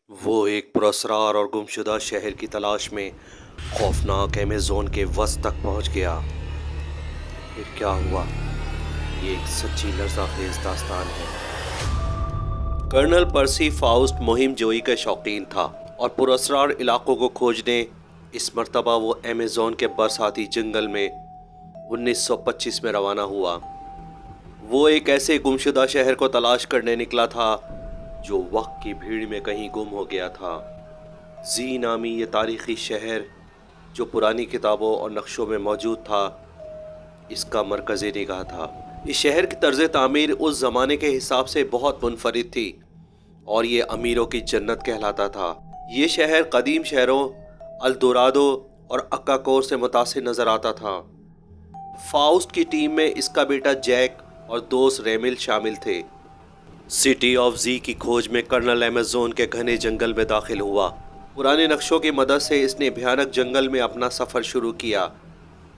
وہ ایک پراسرار اور گمشدہ شہر کی تلاش میں خوفناک ایمیزون کے وسط تک پہنچ گیا۔ پھر کیا ہوا؟ یہ ایک سچی لرزہ خیز داستان ہے۔ کرنل پرسی فاؤسٹ مہم جوئی کا شوقین تھا اور پراسرار علاقوں کو کھوجنے اس مرتبہ وہ ایمیزون کے برساتی جنگل میں 1925 میں روانہ ہوا۔ وہ ایک ایسے گمشدہ شہر کو تلاش کرنے نکلا تھا جو وقت کی بھیڑ میں کہیں گم ہو گیا تھا۔ زی نامی یہ تاریخی شہر جو پرانی کتابوں اور نقشوں میں موجود تھا، اس کا مرکز نگاہ تھا۔ اس شہر کی طرز تعمیر اس زمانے کے حساب سے بہت منفرد تھی اور یہ امیروں کی جنت کہلاتا تھا۔ یہ شہر قدیم شہروں الدورادو اور اکاکور سے متاثر نظر آتا تھا۔ فاؤسٹ کی ٹیم میں اس کا بیٹا جیک اور دوست ریمل شامل تھے۔ سٹی آف زی کی کھوج میں کرنل ایمیزون کے گھنے جنگل میں داخل ہوا۔ پرانے نقشوں کی مدد سے اس نے بھیانک جنگل میں اپنا سفر شروع کیا۔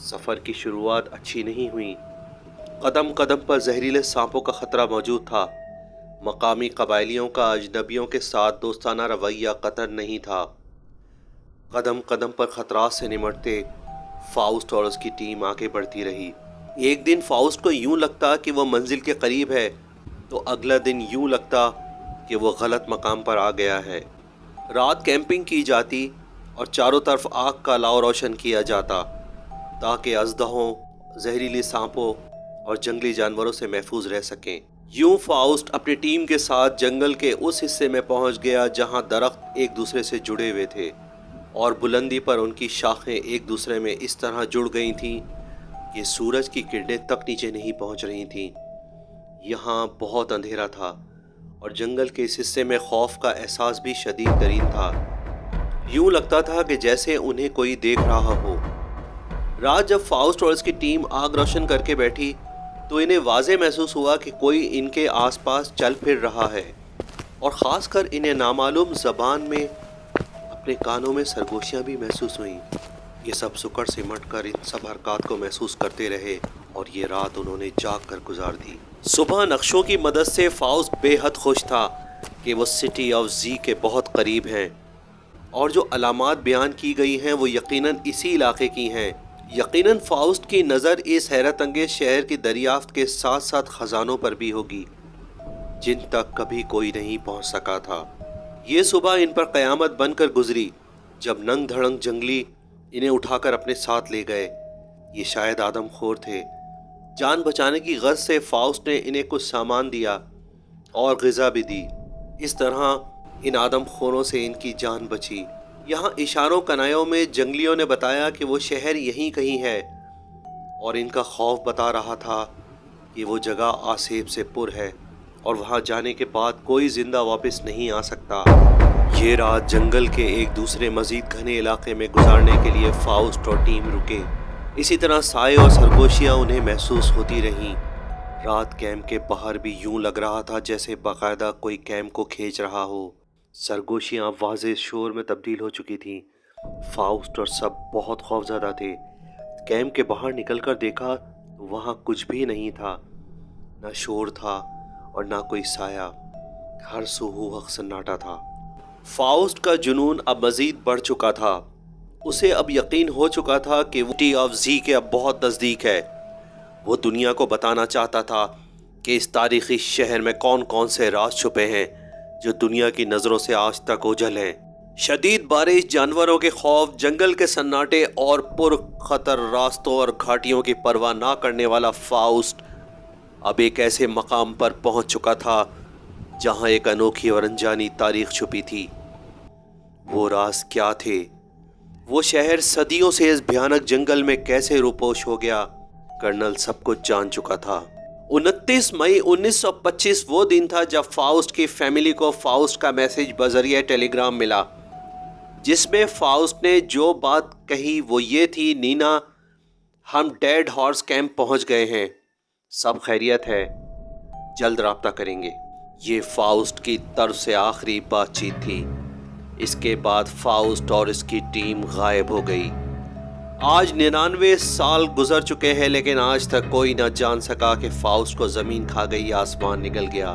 سفر کی شروعات اچھی نہیں ہوئی۔ قدم قدم پر زہریلے سانپوں کا خطرہ موجود تھا۔ مقامی قبائلیوں کا اجنبیوں کے ساتھ دوستانہ رویہ قطر نہیں تھا۔ قدم قدم پر خطرات سے نمٹتے فاؤسٹ اور اس کی ٹیم آگے بڑھتی رہی۔ ایک دن فاؤسٹ کو یوں لگتا کہ وہ منزل کے قریب ہے تو اگلا دن یوں لگتا کہ وہ غلط مقام پر آ گیا ہے۔ رات کیمپنگ کی جاتی اور چاروں طرف آگ کا لاؤ روشن کیا جاتا تاکہ اژدہوں، زہریلی سانپوں اور جنگلی جانوروں سے محفوظ رہ سکیں۔ یوں فاؤسٹ اپنی ٹیم کے ساتھ جنگل کے اس حصے میں پہنچ گیا جہاں درخت ایک دوسرے سے جڑے ہوئے تھے اور بلندی پر ان کی شاخیں ایک دوسرے میں اس طرح جڑ گئی تھیں کہ سورج کی کرنیں تک نیچے نہیں پہنچ رہی تھیں۔ یہاں بہت اندھیرا تھا اور جنگل کے اس حصے میں خوف کا احساس بھی شدید ترین تھا۔ یوں لگتا تھا کہ جیسے انہیں کوئی دیکھ رہا ہو۔ رات جب فاؤسٹ اور اس کی ٹیم آگ روشن کر کے بیٹھی تو انہیں واضح محسوس ہوا کہ کوئی ان کے آس پاس چل پھر رہا ہے، اور خاص کر انہیں نامعلوم زبان میں اپنے کانوں میں سرگوشیاں بھی محسوس ہوئیں۔ یہ سب سکڑ سمٹ کر ان سب حرکات کو محسوس کرتے رہے اور یہ رات انہوں نے جاگ کر گزار دی۔ صبح نقشوں کی مدد سے فاؤسٹ بے حد خوش تھا کہ وہ سٹی آف زی کے بہت قریب ہیں اور جو علامات بیان کی گئی ہیں وہ یقیناً اسی علاقے کی ہیں۔ یقیناً فاؤسٹ کی نظر اس حیرت انگیز شہر کی دریافت کے ساتھ ساتھ خزانوں پر بھی ہوگی جن تک کبھی کوئی نہیں پہنچ سکا تھا۔ یہ صبح ان پر قیامت بن کر گزری جب ننگ دھڑنگ جنگلی انہیں اٹھا کر اپنے ساتھ لے گئے۔ یہ شاید آدم خور تھے۔ جان بچانے کی غرض سے فاؤسٹ نے انہیں کچھ سامان دیا اور غذا بھی دی۔ اس طرح ان آدم خوروں سے ان کی جان بچی۔ یہاں اشاروں کنایوں میں جنگلیوں نے بتایا کہ وہ شہر یہیں کہیں ہے اور ان کا خوف بتا رہا تھا کہ وہ جگہ آسیب سے پر ہے اور وہاں جانے کے بعد کوئی زندہ واپس نہیں آ سکتا۔ یہ رات جنگل کے ایک دوسرے مزید گھنے علاقے میں گزارنے کے لیے فاؤسٹ اور ٹیم رکے۔ اسی طرح سائے اور سرگوشیاں انہیں محسوس ہوتی رہیں۔ رات کیمپ کے باہر بھی یوں لگ رہا تھا جیسے باقاعدہ کوئی کیمپ کو کھینچ رہا ہو۔ سرگوشیاں واضح شور میں تبدیل ہو چکی تھیں۔ فاؤسٹ اور سب بہت خوفزدہ تھے۔ کیمپ کے باہر نکل کر دیکھا تو وہاں کچھ بھی نہیں تھا، نہ شور تھا اور نہ کوئی سایہ۔ ہر سو ہوا سناٹا تھا۔ فاؤسٹ کا جنون اب مزید بڑھ چکا تھا۔ اسے اب یقین ہو چکا تھا کہ وہ سٹی آف زی کے اب بہت نزدیک ہے۔ وہ دنیا کو بتانا چاہتا تھا کہ اس تاریخی شہر میں کون کون سے راز چھپے ہیں جو دنیا کی نظروں سے آج تک اوجھل ہیں۔ شدید بارش، جانوروں کے خوف، جنگل کے سناٹے اور پر خطر راستوں اور گھاٹیوں کی پرواہ نہ کرنے والا فاؤسٹ اب ایک ایسے مقام پر پہنچ چکا تھا جہاں ایک انوکھی اور انجانی تاریخ چھپی تھی۔ وہ راز کیا تھے؟ وہ شہر صدیوں سے اس بھیانک جنگل میں کیسے روپوش ہو گیا؟ کرنل سب کچھ جان چکا تھا۔ 29 مئی 1925 وہ دن تھا جب فاؤسٹ کی فیملی کو فاؤسٹ کا میسج بذریعہ ٹیلی گرام ملا، جس میں فاؤسٹ نے جو بات کہی وہ یہ تھی: نینا، ہم ڈیڈ ہارس کیمپ پہنچ گئے ہیں، سب خیریت ہے، جلد رابطہ کریں گے۔ یہ فاؤسٹ کی طرف سے آخری بات چیت تھی۔ اس کے بعد فاؤسٹ اور اس کی ٹیم غائب ہو گئی۔ آج 99 سال گزر چکے ہیں لیکن آج تک کوئی نہ جان سکا کہ فاؤسٹ کو زمین کھا گئی یا آسمان نگل گیا۔